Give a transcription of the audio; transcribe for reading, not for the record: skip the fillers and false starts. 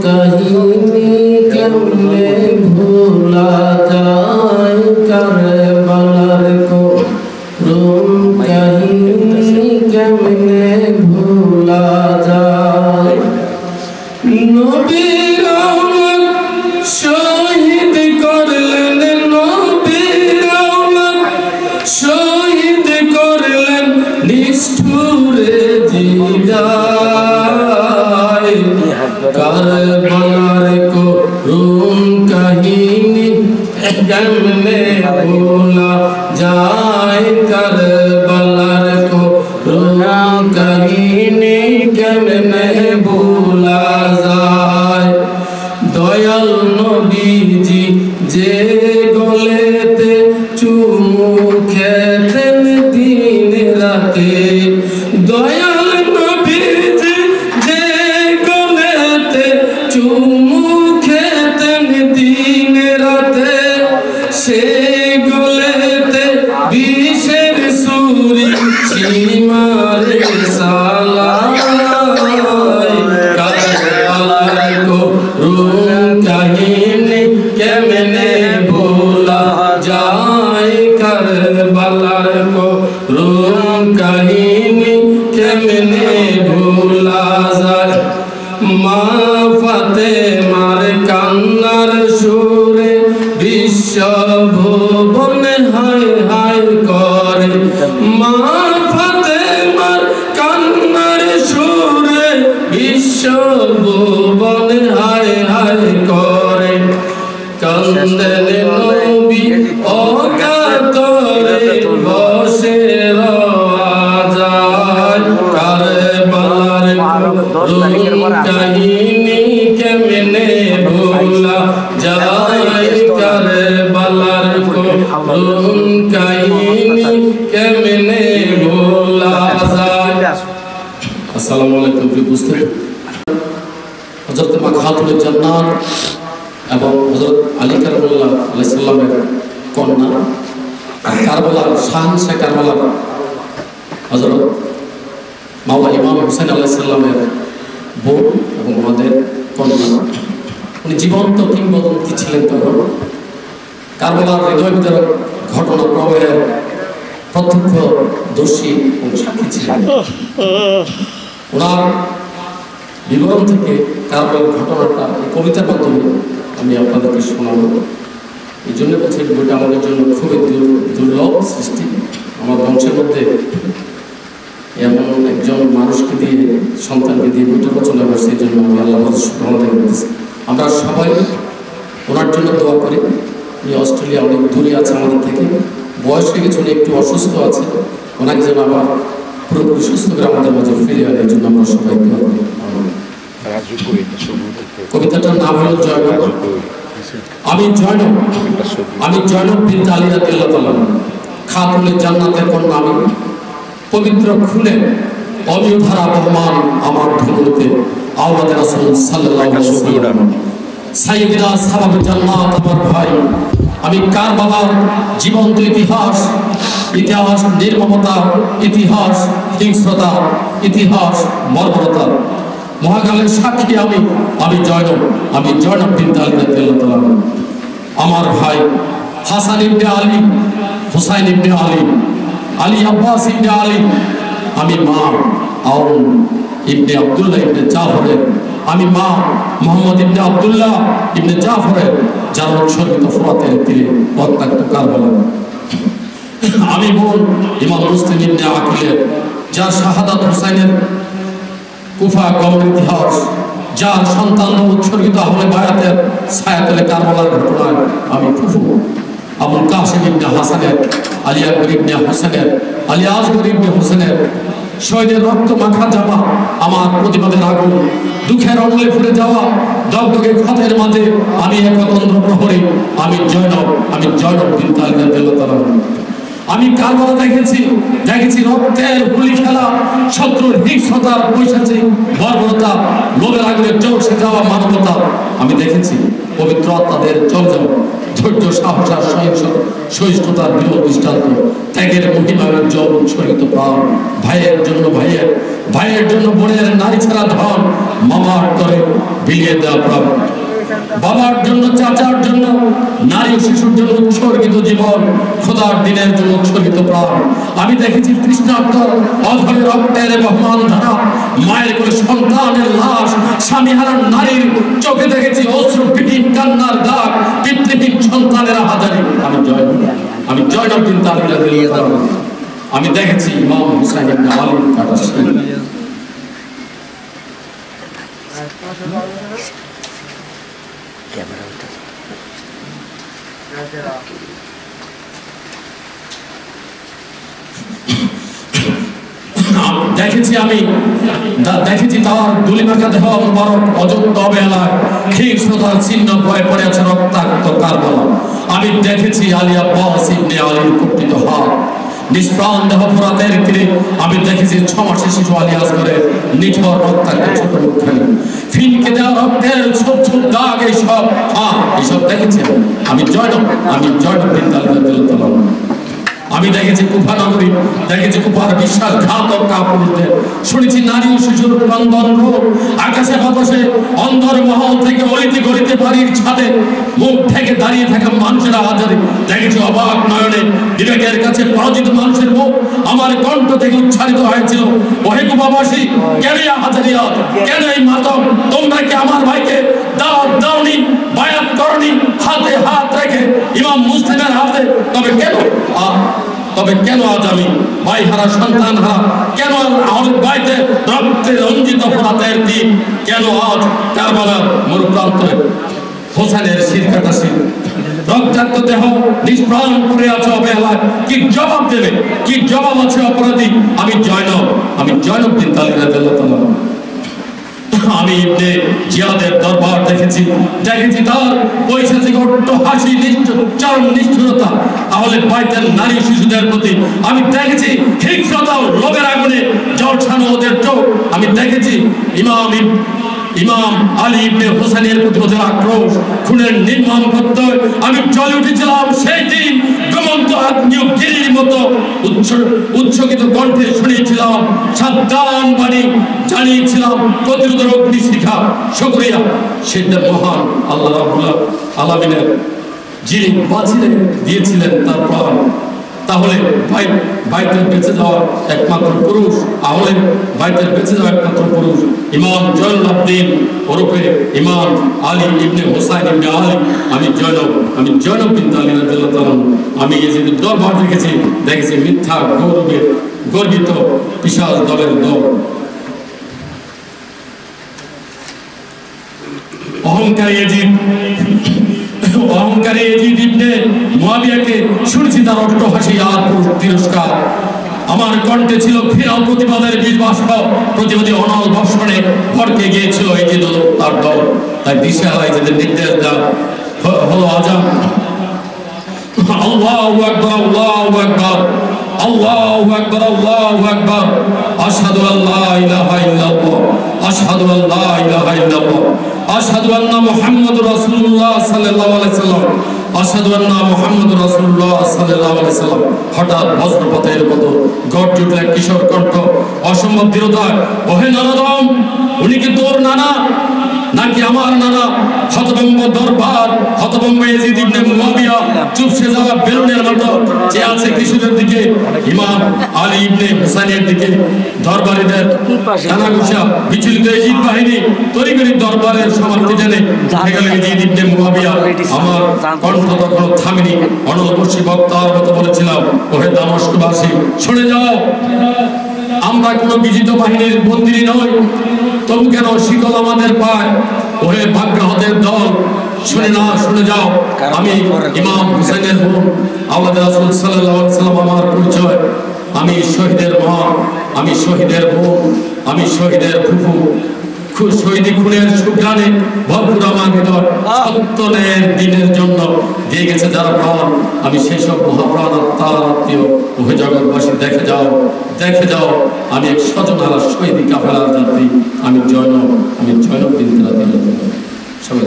কাহিনী কেমনে ভোলা যায় কারবালার করুণ কাহিনী কেমনে ভোলা যায় নবীর রহমত শহীদ করলেন নবীর রহমত শহীদ করলেন নিষ্ঠুরে জিগায় কারবালার করুণ কাহিনী কেমনে ভোলা যায় কারবালার করুণ কাহিনী কেমনে ভোলা যায় দয়াল নবীজি যে গলেতে চুমু খেতেন দিন রাতে দয়াল নবীজি যে গলেতে চুমু খেতেন দিন রাতে সে গলেতে বিষের সুরি সীমারে সালায় কারবালার করুণ কাহিনী কেমনে ভোলা যায় কারবালার করুণ কাহিনী কেমনে ভোলা যায় মা ফাতেমার কান্নার সুরে বিশ্ব ভুবনে হায় হায় করে মা ফাতেমার কান্নার সুরে বিশ্ব ভুবনে হায় হায় করে কান্দেন নবী অকাতরে বসে যায় কারবালার করুণ কাহিনী কেমনে ভোলা যায় কারবালার করুণ কাহিনী কেমনে ভোলা যায়। আসসালামু আলাইকুম প্রিয় উপস্থিতি হযরত মা খাতুনে জান্নাত এবং হযরত আলী কারবালাহ আলাইহিস সালামের কন্যা কারবালার শাহনশাহ কারবালার হযরত মাওলা ইমাম হুসাইন আলাইহিস সালামের বোন এবং আমাদের কন্যা উনি জীবন্ত কিংবদন্তি ছিলেন তখন কারবালার হৃদয় বিদারক ঘটনা প্রবাহের প্রত্যক্ষদর্শী এবং সাক্ষী ছিলেন ওনার বিবরণ থেকে কারবালার ঘটনাটা এই কবিতার মাধ্যমে আমি আপনাদেরকে শোনাবো এই জন্য বলছি এই বইটা আমাদের জন্য খুবই দুর্লভ সৃষ্টি আমার বংশের মধ্যে এমন একজন মানুষকে দিয়ে সন্তানকে দিয়ে বইটা রচনা করছে এই জন্য আমি আল্লাহ শুকরানা করতেছি আমরা সবাই ওনার জন্য দোয়া করি উনি অস্ট্রেলিয়া অনেক দূরে আছে আমাদের থেকে বয়স হয়ে গেছে উনি একটু অসুস্থ আছে ওনাকে যেন আবার পুরোপুরি সুস্থ করে আমাদের মাঝে ফিরে আনে এই জন্য আমরা সবাই দোয়া করি কবিতাটার নাম হলো জয়নব আমি জয়নব বিনতে আলী রাদিয়াল্লাহু তাআলা খাতুনে জান্নাতের কন্যা আমি পবিত্র খুলে অমীয় ধারা বহমান আমার ধনুতে আওলাদে রাসূল সাল্লাল্লাহু আলাইহি ওয়াসাল্লাম সাইয়্যিদা সাহাবায়ে জান্নাত আমার ভাই আমি কারবালার জীবন্ত ইতিহাস নির্মমতা ইতিহাস হিংস্রতা ইতিহাস বর্বরতা মহাকালের সাক্ষী আমি জয়নব বিনতে আলী রাদিয়াল্লাহু তাআলা আমার ভাই হাসান ইবনে আলী হুসাইন ইবনে আলী আব্বাস ইবনে আলী আমি মা আউন ইবনে আব্দুল্লাহ ইবনে জাফরের আমি মা মুহাম্মদ ইবনে আব্দুল্লাহ ইবনে জাফরের যার উৎসর্গিত ফোরাতের তীরে রক্তাক্ত কারবালা আমি বোন ইমাম মুসলিম ইবনে আকিলের যার শাহাদাত হুসাইনের কুফা কবরের ইতিহাস যার সন্তান উৎসর্গিত হলে বায়াতের ছায়াতলে কারবালার ঘটনায় আমি ফুফু আবুল কাসিম ইবনে হাসানের আলী আকবর ইবনে হোসেনের আলী আসগর ইবনে হোসেনের শহীদের রক্ত মাখা জামা আমার প্রতিবাদের আগুন দুঃখের অনলে ফুটে যাওয়া দগদগে ক্ষতের মাঝে আমি একতন্ত্র প্রহরী আমি জয়নব বিনতে আলী রাদিয়াল্লাহু তাআলা আমি কারবালা দেখেছি রক্তের গুলি খেলা শত্রুর হিংস্রতার পৈশাচিক বর্বরতা লোভের আগুনে চৌষে যাওয়া মানবতা আমি দেখেছি পবিত্র আত্মাদের চলে যাওয়া ধৈর্য, সাহস আর সহিষ্ণুতার বিরল দৃষ্টান্ত, ত্যাগের মহিমার জল উৎসর্গিত প্রাণ, ভাইয়ের জন্য ভাইয়ের, ভাইয়ের জন্য বোনের, নারী ছাড়া ধন, মামার তরে বিলিয়ে দেওয়া প্রাণ, বাবার জন্য, চাচার জন্য, নারী ও শিশুর জন্য উৎসর্গিত জীবন, খোদার দিনের জন্য উৎসর্গিত প্রাণ। আমি দেখেছি তৃষ্ণার্ত অধরে রক্তের বহমান ধারা, মায়ের কোলে সন্তানের লাশ, স্বামীহারা নারীর চোখে দেখেছি অশ্রুবিহীন কান্নার দাগ, পিতৃহীন সন্তানের হাজারে। আমি জয়নবদ্দিন তালির রাদিয়াল্লাহু তাআলা, আমি দেখেছি ইমাম হুসাইন ইবনে আলীর কাটা শরীর। দেখেছি তার দুলিমাখা দেহ মুবারক অযত্ন অবহেলায় হিংস্রতার চিহ্ন বয়ে পড়ে আছে রক্তাক্ত কারবালা। আমি দেখেছি আলী আব্বাস ইবনে আলীর কুপিত হাত, নিষ্প্রাণ দেহ ফোরাতের তীরে। আমি দেখেছি 6 মাসের শিশু আলী আসগরের নিথর রক্তাক্ত ছোট মুখখানি, ফিনকে দেওয়া রক্তের ছোপ ছোপ দাগ, এইসব দেখেছি। আমি জয়নবদ্দিন তালির রাদিয়াল্লাহু তাআলা। আমি দেখেছি কুফা নগরী, দেখেছি কুফার বিশ্বাসঘাতক কাপুরুষদের, শুনেছি নারী ও শিশুর ক্রন্দন রোগ, আকাশে বাতাসে অন্ধর মহল থেকে অলিতে গলিতে বাড়ির ছাদে মুখ থেকে দাঁড়িয়ে থাকা মানুষের আহাজারে। দেখেছি অবাক নয়নে বিবেকের কাছে পরাজিত মানুষের মুখ আমার কণ্ঠ থেকে উচ্চারিত হয়েছিল, ওহে কুফাবাসী, কেন এই আহাজারিয়াত, কেন এই মাতম? তোমরা কি আমার ভাইকে দাওয়াত দাওনি, বায়াত করনি, হাতে হাত রেখে ইমাম মুসলিমের হাতে? তবে কেন আজ আমি ভাই হারা, সন্তান হারা? কেন আমার ভাইতে রক্তে রঞ্জিত ফোরাতের দিন? কেন আজ কারবালার মরুপ্রান্তরে হোসেনের শির কাটা শির, রক্তাক্ত দেহ নিষ্প্রাণ পড়ে আছে অবহেলায়? কি জবাব দেবে? কি জবাব আছে অপরাধী? আমি জয়নবদ্দিন তালির রাদিয়াল্লাহু তাআলা। আমি ইবনে জিয়াদের দরবার দেখেছি তার পৈশাচিক হাসি, চরম নিষ্ঠুরতা আহলে বাইতের নারী শিশুদের প্রতি। আমি দেখেছি হিংস্রতা ও লোভের আগুনে জ্বলছানো ওদের চোখ। আমি দেখেছি ইমাম আলী ইবনে হোসেনের প্রতি ওদের আক্রোশ, খুনের নির্মম প্রত্যয়। আমি জ্বলে উঠেছিলাম সেই দিন, ঘুমন্ত আগ্নেয়গিরির মতো উৎসকিত কণ্ঠে শুনিয়েছিলাম সাবধান বাণী, জানিয়েছিলাম প্রতিরোধের অগ্নিশিখা। শুকরিয়া সেদিন মহান আল্লাহ রাব্বুল আলামিনের, যিনি বাঁচিয়ে দিয়েছিলেন তার প্রাণ। তাহলে বাইতের বেঁচে যাওয়ার একমাত্র পুরুষ, বাইতের বেঁচে যাওয়া একমাত্র পুরুষ ইমাম জয়নুল আবদিন ওরফে ইমাম আলী ইবনে হোসাইন ইবনে আলী। আমি জয়নবদ্দিন তালির রাদিয়াল্লাহু তাআলা। আমি এজিদের দরবার দেখেছি মিথ্যা গৌরবে গর্বিত পিশাচ দলের দল, অহংকারী ইয়াজিদ ইবনে মুয়াবিয়াকে শুনেছি তার অট্টহাসি আর তিরস্কার। আমার কণ্ঠে ছিল ঘৃণা প্রতিবাদের বীজ বাষ্প, প্রতিবাদী অনল বর্ষণে ভরকে গিয়েছিল ইয়াজিদ ও তার দল। তাই দিশেহারা ইয়াজিদের নির্দেশ দেওয়া হলো আজান, আল্লাহু আকবার, আল্লাহু আকবার, আল্লাহু আকবার, আল্লাহু আকবার, আশহাদু আল্লা ইলাহা ইল্লাল্লাহ, আশহাদু আল্লা ইলাহা ইল্লাল্লাহ, আশহাদু আন্না মুহাম্মাদুর রাসূলুল্লাহ সাল্লাল্লাহু আলাইহি সাল্লাম, আশহাদু আন্না মুহাম্মাদুর রাসূলুল্লাহ সাল্লাল্লাহু আলাইহি সাল্লাম। হঠাৎ বজ্রপাতের মতো গর্জে উঠল এক কিশোর কণ্ঠ, অসম্ভব দৃঢ়তায়, ওহে নরদম, উনি কি তোর নানা নাকি আমার নানা? হতভম্ব দরবার, হতভম্ব ইয়াজিদ ইবনে মুয়াবিয়া চুপসে যাওয়া বেলুনের মতো চেয়ে আছে কিশোরের দিকে, ইমাম আলী ইবনে হোসেনের দিকে। দরবারীদের কানাঘুষা বিচলিত ইয়াজিদ বাহিনী তরিগরি দরবারের সমাপ্তি জেনে উঠে গেল ইয়াজিদ ইবনে মুয়াবিয়া। আমার কণ্ঠ তখন থামেনি, অনলবর্ষী বক্তার মতো বলেছিলাম, ওহে দামেস্কবাসী, শুনে যাও, আমরা কোনো বিজিত বাহিনীর বন্দিনী নই, তবু কেন শিকল আমাদের পায়? ওহে ভাগ্যহতের দল, শুনে যাও, আমি ইমাম হুসাইনের বোন, আওলাদ রাসূল সাল্লাল্লাহু আলাইহি সাল্লাম আমার পরিচয়। আমি শহীদের মা, আমি শহীদের বোন, আমি শহীদের ফুফু। শহীদ খুনের সুঘ্রাণে ভরপুর আমার হৃদয়, সত্যের দিনের জন্য দিয়ে গেছে যারা প্রাণ। আমি সেই সব মহাপ্রাণ আত্মার আত্মীয়। ওহে জগৎবাসী, দেখে যাও, আমি এক স্বজনারা শহীদ কাফেলার যাত্রী। আমি জয়নবদ্দিন তালির রাদিয়াল্লাহু তাআলা। সবাই